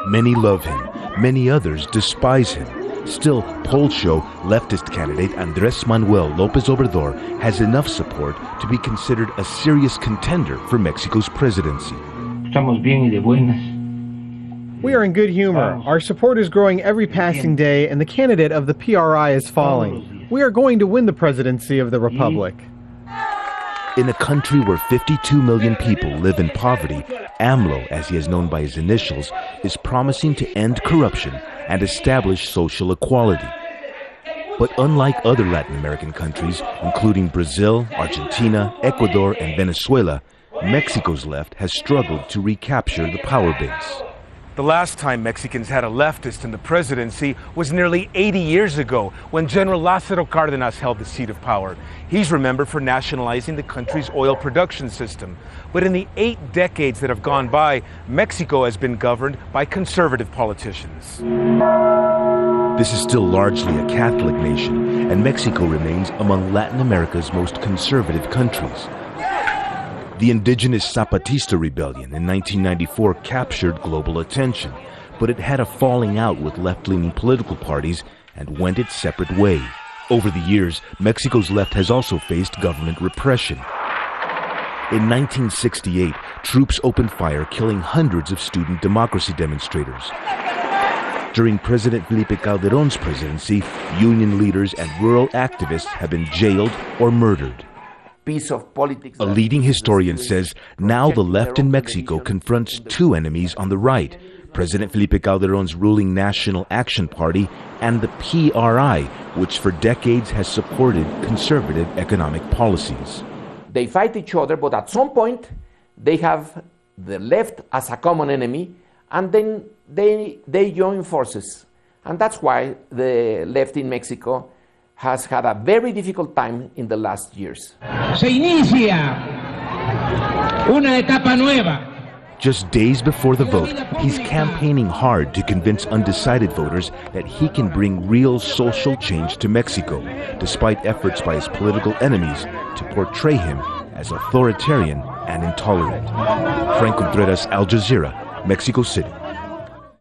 Many love him, many others despise him. Still, polls show leftist candidate Andres Manuel Lopez Obrador has enough support to be considered a serious contender for Mexico's presidency. Estamos bien y de buenas. We are in good humor. Our support is growing every passing day, and the candidate of the PRI is falling. We are going to win the presidency of the Republic. In a country where 52 million people live in poverty, AMLO, as he is known by his initials, is promising to end corruption and establish social equality. But unlike other Latin American countries, including Brazil, Argentina, Ecuador, and Venezuela, Mexico's left has struggled to recapture the power base. The last time Mexicans had a leftist in the presidency was nearly 80 years ago, when General Lázaro Cárdenas held the seat of power. He's remembered for nationalizing the country's oil production system. But in the 8 decades that have gone by, Mexico has been governed by conservative politicians. This is still largely a Catholic nation, and Mexico remains among Latin America's most conservative countries. The indigenous Zapatista rebellion in 1994 captured global attention, but it had a falling out with left-leaning political parties and went its separate way. Over the years, Mexico's left has also faced government repression. In 1968, troops opened fire, killing hundreds of student democracy demonstrators. During President Felipe Calderón's presidency, union leaders and rural activists have been jailed or murdered. A leading historian says now the left in Mexico confronts two enemies on the right, President Felipe Calderón's ruling National Action Party and the PRI, which for decades has supported conservative economic policies. They fight each other, but at some point they have the left as a common enemy, and then they join forces. And that's why the left in Mexico has had a very difficult time in the last years. Se inicia una etapa nueva. Just days before the vote, he's campaigning hard to convince undecided voters that he can bring real social change to Mexico, despite efforts by his political enemies to portray him as authoritarian and intolerant. Franc Contreras, Al Jazeera, Mexico City.